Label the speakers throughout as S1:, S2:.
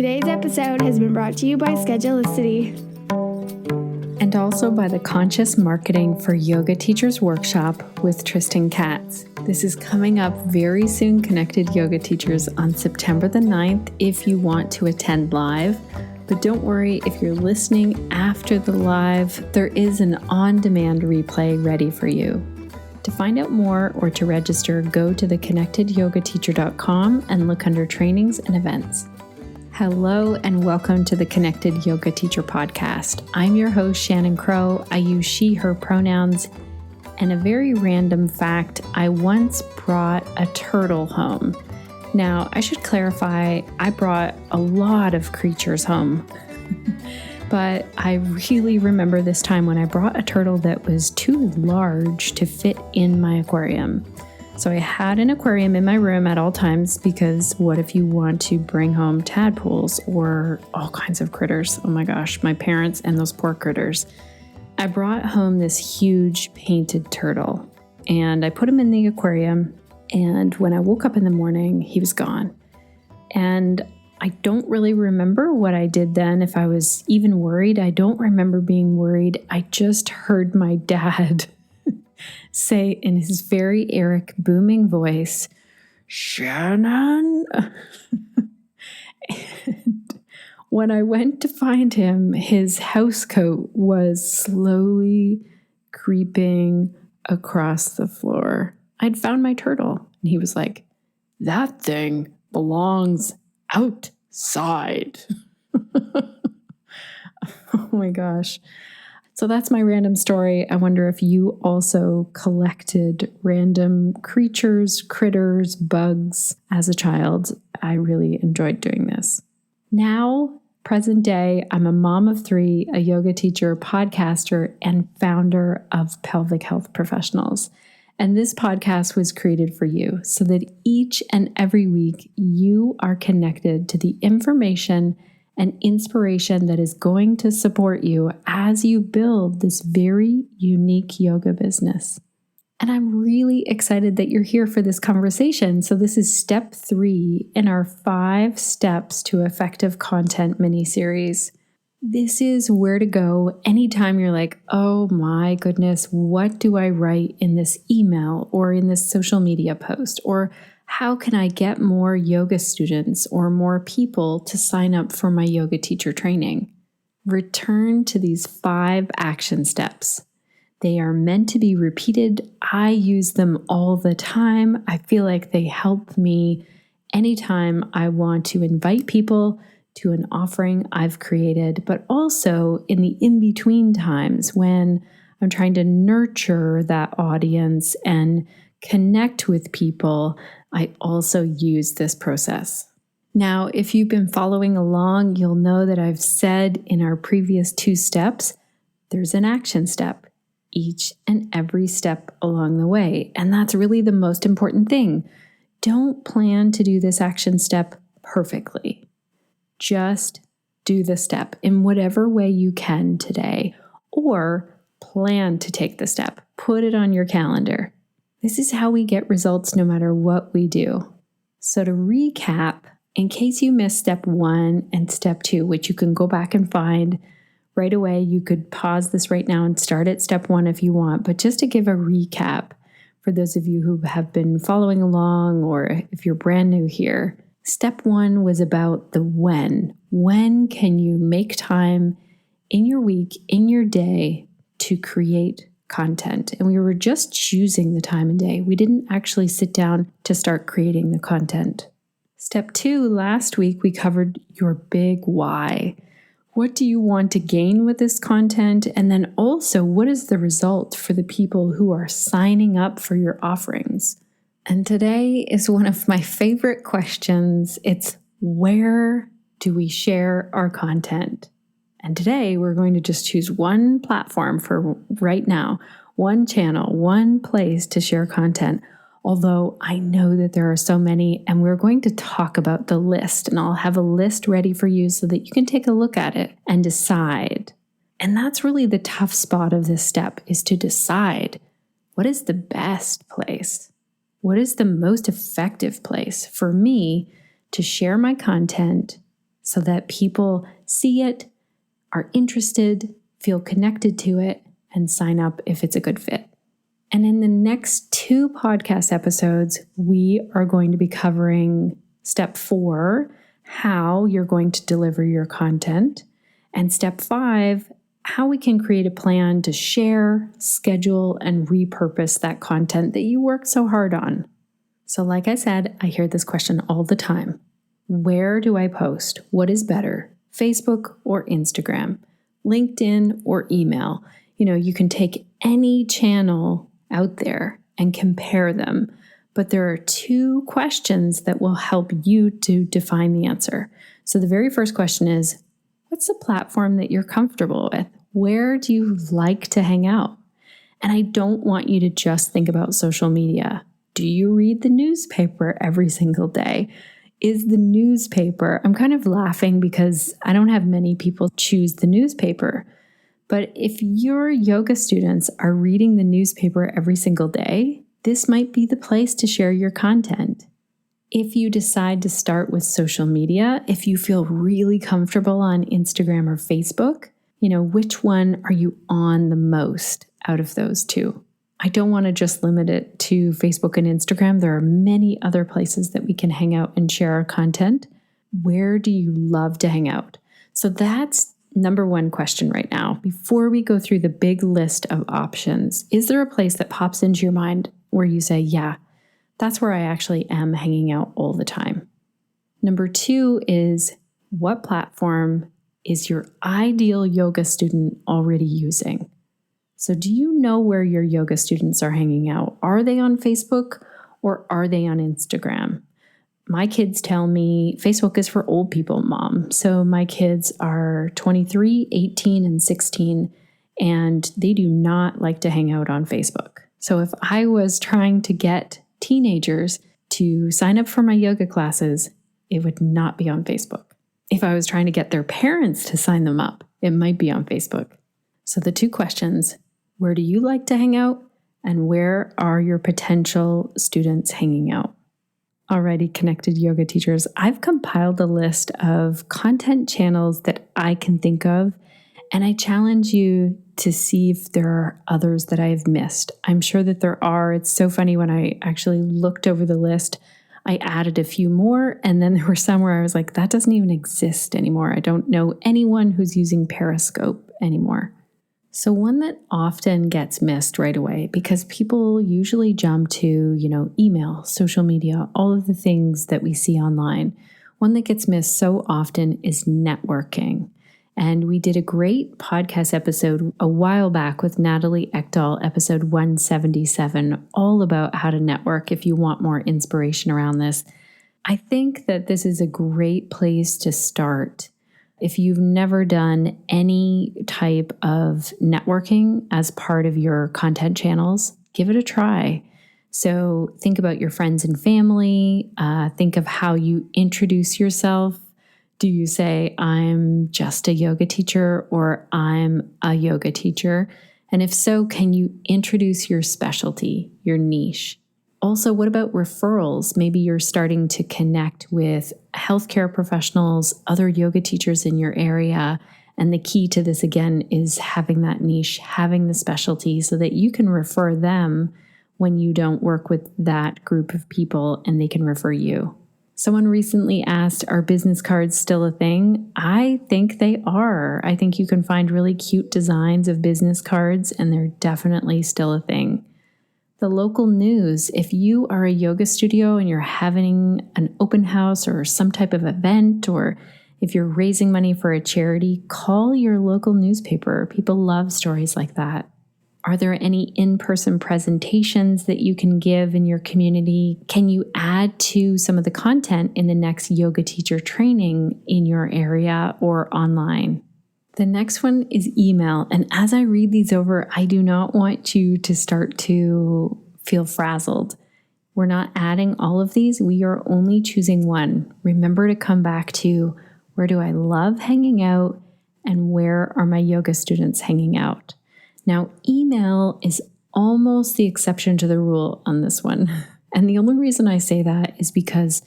S1: Today's episode has been brought to you by Schedulicity.
S2: And also by the Conscious Marketing for Yoga Teachers Workshop with Tristan Katz. This is coming up very soon, Connected Yoga Teachers, on September the 9th if you want to attend live. But don't worry, if you're listening after the live, there is an on-demand replay ready for you. To find out more or to register, go to theconnectedyogateacher.com and look under trainings and events. Hello and welcome to the Connected Yoga Teacher podcast. I'm your host, Shannon Crow. I use she, her pronouns. And a very random fact, I once brought a turtle home. Now, I should clarify, I brought a lot of creatures home. But I really remember this time when I brought a turtle that was too large to fit in my aquarium. So I had an aquarium in my room at all times because what if you want to bring home tadpoles or all kinds of critters? Oh my gosh, my parents and those poor critters. I brought home this huge painted turtle and I put him in the aquarium. And when I woke up in the morning, he was gone. And I don't really remember what I did then, if I was even worried. I don't remember being worried. I just heard my dad say in his very Eric booming voice, "Shannon." And when I went to find him, his housecoat was slowly creeping across the floor. I'd found my turtle, and he was like, "That thing belongs outside." Oh my gosh. So that's my random story. I wonder if you also collected random creatures, critters, bugs as a child. I really enjoyed doing this. Now, present day, I'm a mom of three, a yoga teacher, podcaster, and founder of Pelvic Health Professionals. And this podcast was created for you so that each and every week you are connected to the information and inspiration that is going to support you as you build this very unique yoga business. And I'm really excited that you're here for this conversation. So this is step 3 in our 5 steps to effective content miniseries. This is where to go anytime you're like, oh my goodness, what do I write in this email or in this social media post? Or how can I get more yoga students or more people to sign up for my yoga teacher training? Return to these 5 action steps. They are meant to be repeated. I use them all the time. I feel like they help me anytime I want to invite people to an offering I've created, but also in the in-between times when I'm trying to nurture that audience and connect with people, I also use this process. Now, if you've been following along, you'll know that I've said in our previous 2 steps, there's an action step each and every step along the way. And that's really the most important thing. Don't plan to do this action step perfectly. Just do the step in whatever way you can today, or plan to take the step. Put it on your calendar. This is how we get results no matter what we do. So to recap, in case you missed step 1 and step 2, which you can go back and find right away, you could pause this right now and start at step 1 if you want. But just to give a recap for those of you who have been following along, or if you're brand new here, step 1 was about the when. When can you make time in your week, in your day, to create content? And we were just choosing the time and day. We didn't actually sit down to start creating the content. Step 2, last week we covered your big why. What do you want to gain with this content? And then also, what is the result for the people who are signing up for your offerings? And today is one of my favorite questions. It's, where do we share our content? And today we're going to just choose one platform for right now, one channel, one place to share content. Although I know that there are so many, and we're going to talk about the list, and I'll have a list ready for you so that you can take a look at it and decide. And that's really the tough spot of this step, is to decide what is the best place. What is the most effective place for me to share my content so that people see it, are interested, feel connected to it, and sign up if it's a good fit. And in the next 2 podcast episodes, we are going to be covering step 4, how you're going to deliver your content, and step 5, how we can create a plan to share, schedule, and repurpose that content that you worked so hard on. So like I said, I hear this question all the time. Where do I post? What is better, Facebook or Instagram, LinkedIn or email? You can take any channel out there and compare them, but there are 2 questions that will help you to define the answer. So the very first question is, what's the platform that you're comfortable with? Where do you like to hang out? And I don't want you to just think about social media. Do you read the newspaper every single day? Is the newspaper, I'm kind of laughing because I don't have many people choose the newspaper. But if your yoga students are reading the newspaper every single day, this might be the place to share your content. If you decide to start with social media, if you feel really comfortable on Instagram or Facebook, which one are you on the most out of those 2? I don't want to just limit it to Facebook and Instagram. There are many other places that we can hang out and share our content. Where do you love to hang out? So that's number 1 question right now. Before we go through the big list of options, is there a place that pops into your mind where you say, yeah, that's where I actually am hanging out all the time? Number 2 is, what platform is your ideal yoga student already using? So do you know where your yoga students are hanging out? Are they on Facebook or are they on Instagram? My kids tell me Facebook is for old people, Mom. So my kids are 23, 18, and 16, and they do not like to hang out on Facebook. So if I was trying to get teenagers to sign up for my yoga classes, it would not be on Facebook. If I was trying to get their parents to sign them up, it might be on Facebook. So the 2 questions: where do you like to hang out? And where are your potential students hanging out? Alrighty, connected yoga teachers, I've compiled a list of content channels that I can think of, and I challenge you to see if there are others that I've missed. I'm sure that there are. It's so funny, when I actually looked over the list, I added a few more, and then there were some where I was like, that doesn't even exist anymore. I don't know anyone who's using Periscope anymore. So one that often gets missed right away, because people usually jump to, email, social media, all of the things that we see online. One that gets missed so often is networking. And we did a great podcast episode a while back with Natalie Ekdahl, episode 177, all about how to network if you want more inspiration around this. I think that this is a great place to start. If you've never done any type of networking as part of your content channels, give it a try. So think about your friends and family. Think of how you introduce yourself. Do you say, I'm just a yoga teacher, or I'm a yoga teacher? And if so, can you introduce your specialty, your niche? Also, what about referrals? Maybe you're starting to connect with healthcare professionals, other yoga teachers in your area. And the key to this, again, is having that niche, having the specialty so that you can refer them when you don't work with that group of people and they can refer you. Someone recently asked, are business cards still a thing? I think they are. I think you can find really cute designs of business cards, and they're definitely still a thing. The local news, if you are a yoga studio and you're having an open house or some type of event, or if you're raising money for a charity, call your local newspaper. People love stories like that. Are there any in-person presentations that you can give in your community? Can you add to some of the content in the next yoga teacher training in your area or online? The next one is email. And as I read these over, I do not want you to start to feel frazzled. We're not adding all of these. We are only choosing one. Remember to come back to, where do I love hanging out, and where are my yoga students hanging out? Now, email is almost the exception to the rule on this one. And the only reason I say that is because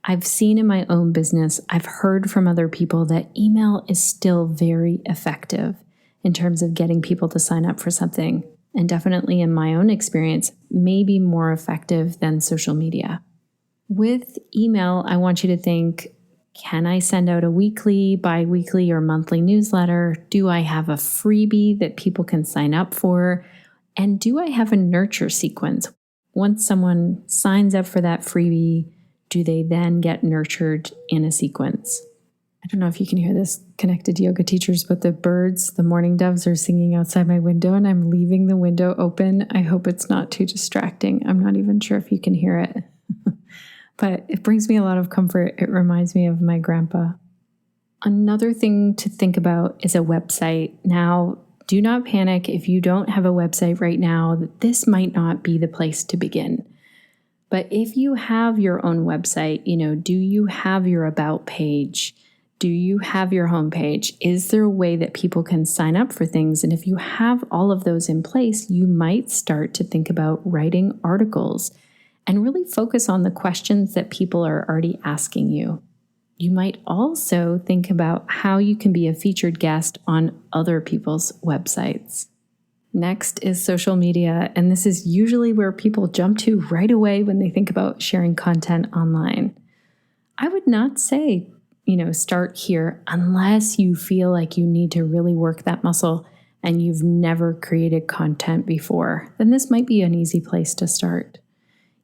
S2: I've seen in my own business, I've heard from other people that email is still very effective in terms of getting people to sign up for something. And definitely in my own experience, maybe more effective than social media. With email, I want you to think, can I send out a weekly, bi-weekly, or monthly newsletter? Do I have a freebie that people can sign up for? And do I have a nurture sequence? Once someone signs up for that freebie, do they then get nurtured in a sequence? I don't know if you can hear this, connected yoga teachers, but the birds, the morning doves, are singing outside my window, and I'm leaving the window open. I hope it's not too distracting. I'm not even sure if you can hear it. But it brings me a lot of comfort. It reminds me of my grandpa. Another thing to think about is a website. Now, do not panic if you don't have a website right now. This might not be the place to begin. But if you have your own website, do you have your about page? Do you have your homepage? Is there a way that people can sign up for things? And if you have all of those in place, you might start to think about writing articles and really focus on the questions that people are already asking you. You might also think about how you can be a featured guest on other people's websites. Next is social media, and this is usually where people jump to right away when they think about sharing content online. I would not say, start here unless you feel like you need to really work that muscle and you've never created content before. Then this might be an easy place to start.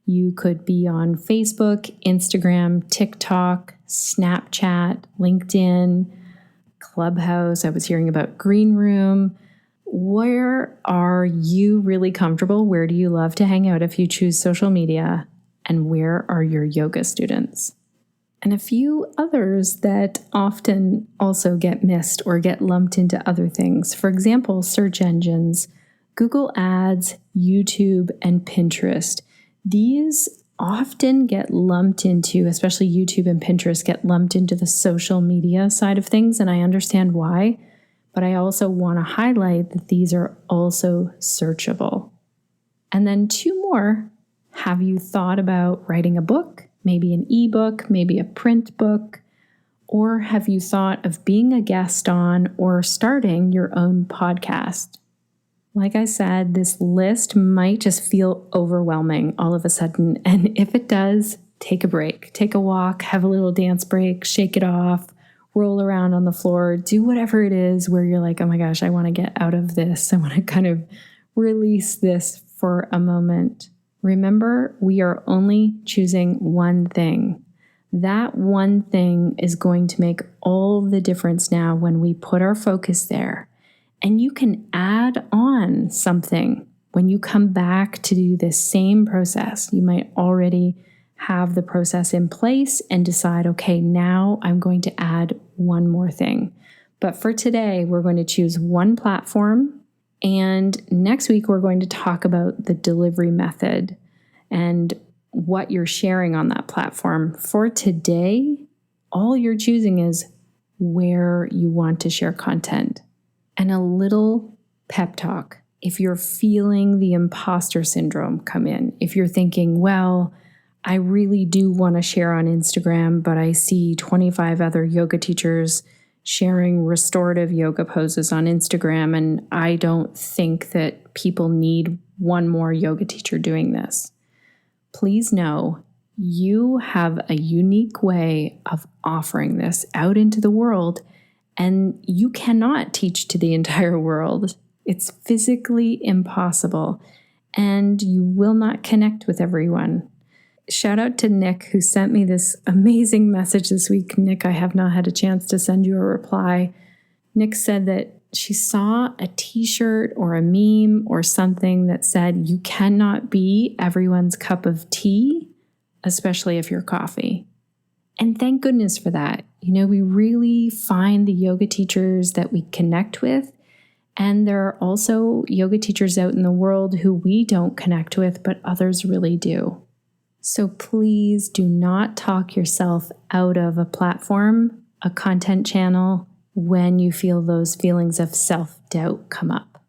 S2: You could be on Facebook, Instagram, TikTok, Snapchat, LinkedIn, Clubhouse. I was hearing about Green Room. Where are you really comfortable? Where do you love to hang out if you choose social media? And where are your yoga students? And a few others that often also get missed or get lumped into other things. For example, search engines, Google Ads, YouTube, and Pinterest. These often get lumped into, especially YouTube and Pinterest, get lumped into the social media side of things, and I understand why. But I also want to highlight that these are also searchable. And then two more. Have you thought about writing a book? Maybe an ebook, maybe a print book? Or have you thought of being a guest on or starting your own podcast? Like I said, this list might just feel overwhelming all of a sudden. And if it does, take a break, take a walk, have a little dance break, shake it off, roll around on the floor, do whatever it is where you're like, oh my gosh, I want to get out of this. I want to kind of release this for a moment. Remember, we are only choosing one thing. That one thing is going to make all the difference now when we put our focus there. And you can add on something when you come back to do this same process. You might already have the process in place and decide, okay, now I'm going to add one more thing. But for today, we're going to choose one platform. And next week, we're going to talk about the delivery method and what you're sharing on that platform. For today, all you're choosing is where you want to share content. And a little pep talk. If you're feeling the imposter syndrome come in, if you're thinking, well, I really do want to share on Instagram, but I see 25 other yoga teachers sharing restorative yoga poses on Instagram, and I don't think that people need one more yoga teacher doing this. Please know you have a unique way of offering this out into the world, and you cannot teach to the entire world. It's physically impossible, and you will not connect with everyone. Shout out to Nick, who sent me this amazing message this week. Nick, I have not had a chance to send you a reply. Nick said that she saw a t-shirt or a meme or something that said, you cannot be everyone's cup of tea, especially if you're coffee. And thank goodness for that. We really find the yoga teachers that we connect with. And there are also yoga teachers out in the world who we don't connect with, but others really do. So please do not talk yourself out of a platform, a content channel, when you feel those feelings of self-doubt come up.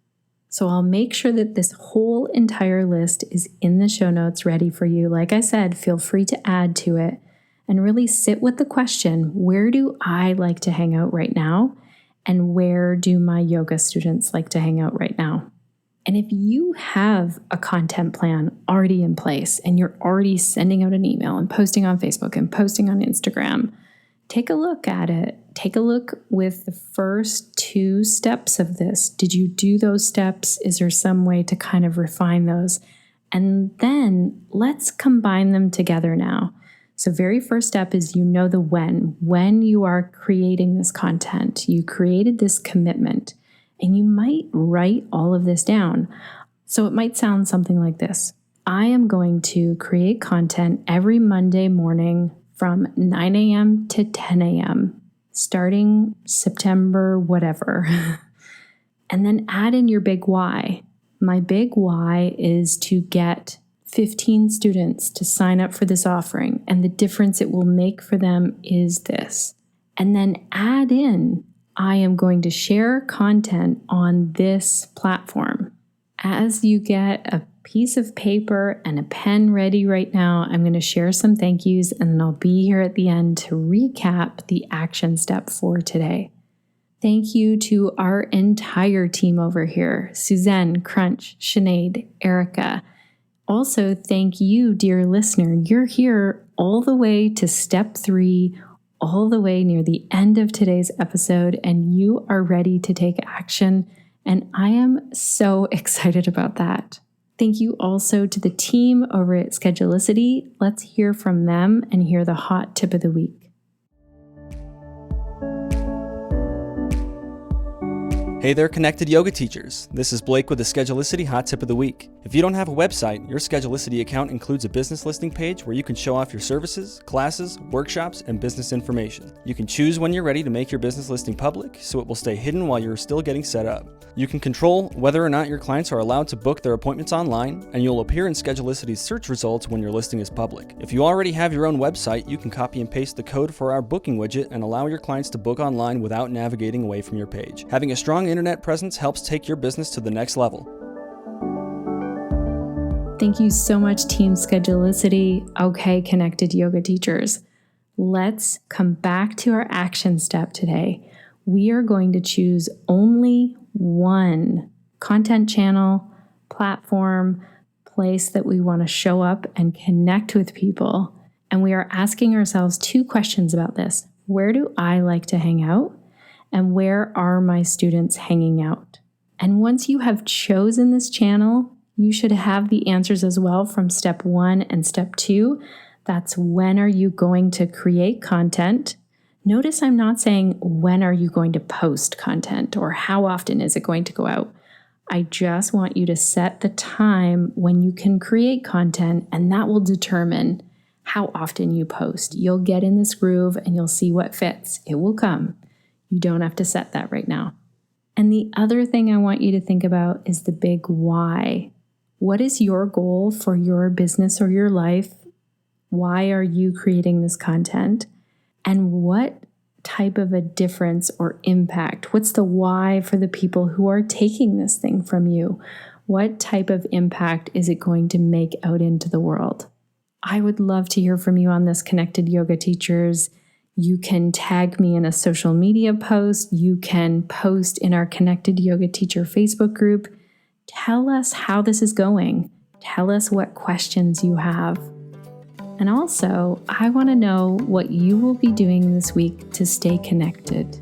S2: So I'll make sure that this whole entire list is in the show notes ready for you. Like I said, feel free to add to it. and really sit with the question, where do I like to hang out right now? And where do my yoga students like to hang out right now? And if you have a content plan already in place and you're already sending out an email and posting on Facebook and posting on Instagram, take a look at it. Take a look with the first 2 steps of this. Did you do those steps? Is there some way to kind of refine those? And then let's combine them together now. So very first step is the when. When you are creating this content, you created this commitment, and you might write all of this down. So it might sound something like this. I am going to create content every Monday morning from 9 a.m. to 10 a.m., starting September, whatever. And then add in your big why. My big why is to get 15 students to sign up for this offering, and the difference it will make for them is this. And then add in, I am going to share content on this platform. As you get a piece of paper and a pen ready right now, I'm going to share some thank yous, and then I'll be here at the end to recap the action step for today. Thank you to our entire team over here, Suzanne, Crunch, Sinead, Erica. Also, thank you, dear listener. You're here all the way to step 3, all the way near the end of today's episode, and you are ready to take action. And I am so excited about that. Thank you also to the team over at Schedulicity. Let's hear from them and hear the hot tip of the week.
S3: Hey there, connected yoga teachers. This is Blake with the Schedulicity Hot Tip of the Week. If you don't have a website, your Schedulicity account includes a business listing page where you can show off your services, classes, workshops, and business information. You can choose when you're ready to make your business listing public, so it will stay hidden while you're still getting set up. You can control whether or not your clients are allowed to book their appointments online, and you'll appear in Schedulicity's search results when your listing is public. If you already have your own website, you can copy and paste the code for our booking widget and allow your clients to book online without navigating away from your page. Having a strong internet presence helps take your business to the next level.
S2: Thank you so much, Team Schedulicity. Okay, connected yoga teachers. Let's come back to our action step today. We are going to choose only one content channel, platform, place that we want to show up and connect with people. And we are asking ourselves 2 questions about this. Where do I like to hang out? And where are my students hanging out? And once you have chosen this channel, you should have the answers as well from step 1 and step 2. That's when are you going to create content? Notice I'm not saying when are you going to post content or how often is it going to go out. I just want you to set the time when you can create content, and that will determine how often you post. You'll get in this groove and you'll see what fits. It will come. You don't have to set that right now. And the other thing I want you to think about is the big why. What is your goal for your business or your life? Why are you creating this content? And what type of a difference or impact? What's the why for the people who are taking this thing from you? What type of impact is it going to make out into the world? I would love to hear from you on this, connected yoga teachers. You can tag me in a social media post. You can post in our Connected Yoga Teacher Facebook group. Tell us how this is going. Tell us what questions you have. And also, I want to know what you will be doing this week to stay connected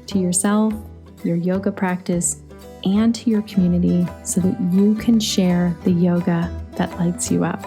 S2: to yourself, your yoga practice, and to your community so that you can share the yoga that lights you up.